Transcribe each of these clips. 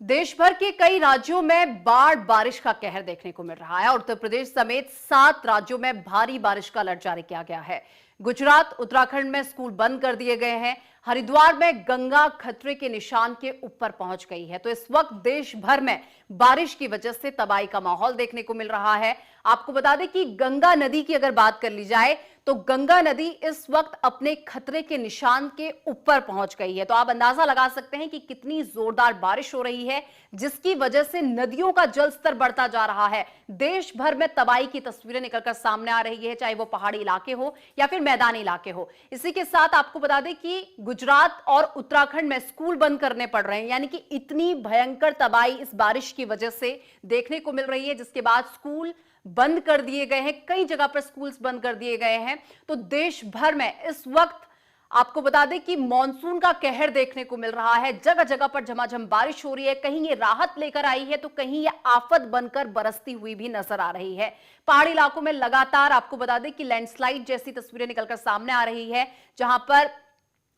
देश भर के कई राज्यों में बाढ़ बारिश का कहर देखने को मिल रहा है और उत्तर प्रदेश समेत 7 राज्यों में भारी बारिश का अलर्ट जारी किया गया है। गुजरात, उत्तराखंड में स्कूल बंद कर दिए गए हैं। हरिद्वार में गंगा खतरे के निशान के ऊपर पहुंच गई है। तो इस वक्त देश भर में बारिश की वजह से तबाही का माहौल देखने को मिल रहा है। आपको बता दें कि गंगा नदी की अगर बात कर ली जाए तो गंगा नदी इस वक्त अपने खतरे के निशान के ऊपर पहुंच गई है। तो आप अंदाजा लगा सकते हैं कि कितनी जोरदार बारिश हो रही है, जिसकी वजह से नदियों का जलस्तर बढ़ता जा रहा है। देश भर में तबाही की तस्वीरें निकलकर सामने आ रही है, चाहे वो पहाड़ी इलाके हो या फिर मैदानी इलाके हो। इसी के साथ आपको बता दें कि गुजरात और उत्तराखंड में स्कूल बंद करने पड़ रहे हैं, यानी कि इतनी भयंकर तबाही इस बारिश की वजह से देखने को मिल रही है, जिसके बाद स्कूल बंद कर दिए गए हैं। कई जगह पर स्कूल्स बंद कर दिए गए हैं। तो देश भर में इस वक्त आपको बता दें कि मॉनसून का कहर देखने को मिल रहा है। जगह जगह पर झमाझम बारिश हो रही है। कहीं ये राहत लेकर आई है तो कहीं ये आफत बनकर बरसती हुई भी नजर आ रही है। पहाड़ी इलाकों में लगातार आपको बता दें कि लैंडस्लाइड जैसी तस्वीरें निकलकर सामने आ रही है, जहां पर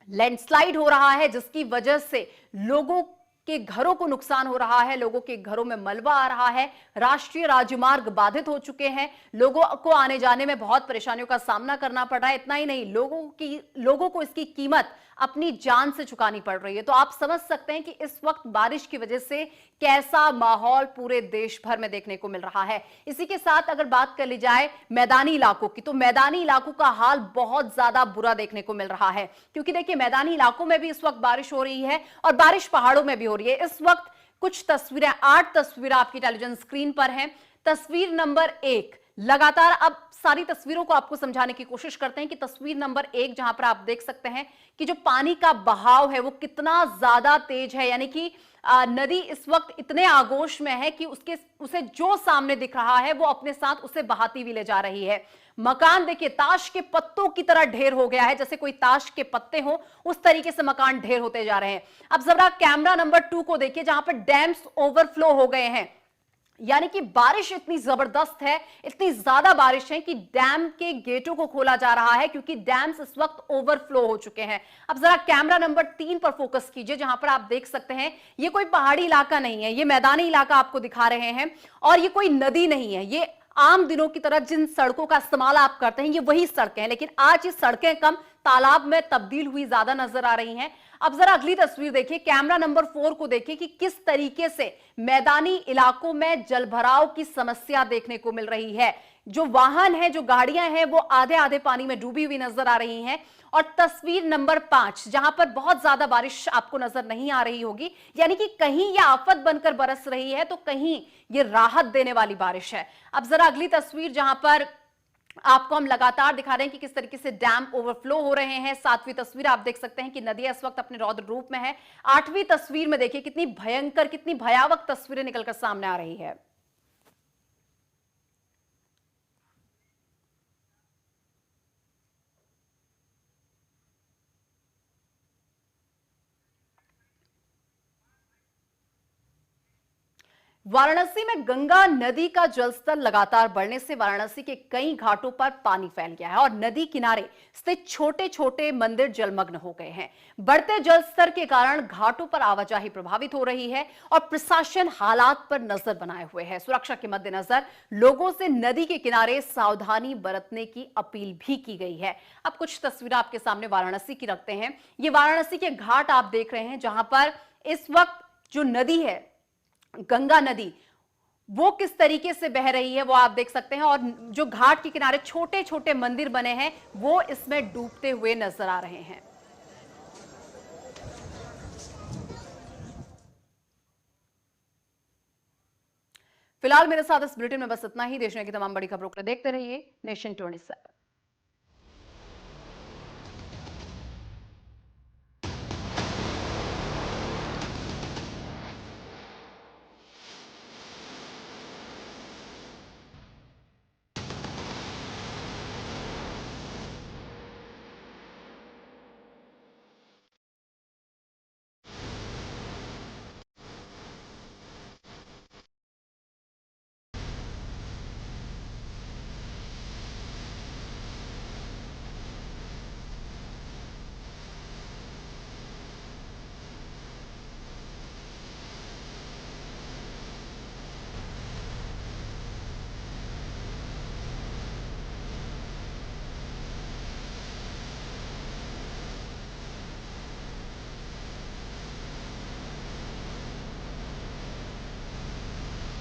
लैंडस्लाइड हो रहा है, जिसकी वजह से लोगों के घरों को नुकसान हो रहा है। लोगों के घरों में मलबा आ रहा है। राष्ट्रीय राजमार्ग बाधित हो चुके हैं। लोगों को आने जाने में बहुत परेशानियों का सामना करना पड़ रहा है। इतना ही नहीं, लोगों को इसकी कीमत अपनी जान से चुकानी पड़ रही है। तो आप समझ सकते हैं कि इस वक्त बारिश की वजह से कैसा माहौल पूरे देश भर में देखने को मिल रहा है। इसी के साथ अगर बात कर ली जाए मैदानी इलाकों की, तो मैदानी इलाकों का हाल बहुत ज्यादा बुरा देखने को मिल रहा है, क्योंकि देखिए मैदानी इलाकों में भी इस वक्त बारिश हो रही है और बारिश पहाड़ों में भी हो रही है। इस वक्त कुछ तस्वीरें, 8 तस्वीरें आपकी टेलीविजन स्क्रीन पर हैं। तस्वीर नंबर 1, लगातार अब सारी तस्वीरों को आपको समझाने की कोशिश करते हैं कि तस्वीर नंबर 1, जहां पर आप देख सकते हैं कि जो पानी का बहाव है वो कितना ज्यादा तेज है, यानी कि नदी इस वक्त इतने आगोश में है कि उसे जो सामने दिख रहा है वो अपने साथ उसे बहाती हुई ले जा रही है। मकान देखिए ताश के पत्तों की तरह ढेर हो गया है, जैसे कोई ताश के पत्ते हो उस तरीके से मकान ढेर होते जा रहे हैं। अब जरा कैमरा नंबर 2 को देखिए, जहां पर डैम्स ओवरफ्लो हो गए हैं, यानी कि बारिश इतनी जबरदस्त है, इतनी ज्यादा बारिश है कि डैम के गेटों को खोला जा रहा है, क्योंकि डैम्स इस वक्त ओवरफ्लो हो चुके हैं। अब जरा कैमरा नंबर 3 पर फोकस कीजिए, जहां पर आप देख सकते हैं ये कोई पहाड़ी इलाका नहीं है, ये मैदानी इलाका आपको दिखा रहे हैं। और ये कोई नदी नहीं है, ये आम दिनों की तरह जिन सड़कों का इस्तेमाल आप करते हैं ये वही सड़कें हैं, लेकिन आज ये सड़कें कम तालाब में तब्दील हुई ज्यादा नजर आ रही हैं। अब जरा अगली तस्वीर देखिए, कैमरा नंबर 4 को देखिए कि किस तरीके से मैदानी इलाकों में जलभराव की समस्या देखने को मिल रही है। जो वाहन है, जो गाड़ियां हैं, वो आधे आधे पानी में डूबी हुई नजर आ रही हैं। और तस्वीर नंबर 5, जहां पर बहुत ज्यादा बारिश आपको नजर नहीं आ रही होगी, यानी कि कहीं यह आफत बनकर बरस रही है तो कहीं ये राहत देने वाली बारिश है। अब जरा अगली तस्वीर, जहां पर आपको हम लगातार दिखा रहे हैं कि किस तरीके से डैम ओवरफ्लो हो रहे हैं। 7वीं तस्वीर आप देख सकते हैं कि नदी इस वक्त अपने रौद्र रूप में है। 8वीं तस्वीर में देखिए कितनी भयंकर, कितनी भयावह तस्वीरें निकलकर सामने आ रही है। वाराणसी में गंगा नदी का जलस्तर लगातार बढ़ने से वाराणसी के कई घाटों पर पानी फैल गया है और नदी किनारे स्थित छोटे छोटे मंदिर जलमग्न हो गए हैं। बढ़ते जलस्तर के कारण घाटों पर आवाजाही प्रभावित हो रही है और प्रशासन हालात पर नजर बनाए हुए है। सुरक्षा के मद्देनजर लोगों से नदी के किनारे सावधानी बरतने की अपील भी की गई है। अब कुछ तस्वीरें आपके सामने वाराणसी की रखते हैं। ये वाराणसी के घाट आप देख रहे हैं, जहां पर इस वक्त जो नदी है, गंगा नदी, वो किस तरीके से बह रही है वो आप देख सकते हैं। और जो घाट के किनारे छोटे छोटे मंदिर बने हैं वो इसमें डूबते हुए नजर आ रहे हैं। फिलहाल मेरे साथ इस बुलेटिन में बस इतना ही। देश की तमाम बड़ी खबरों को देखते रहिए नेशन 27।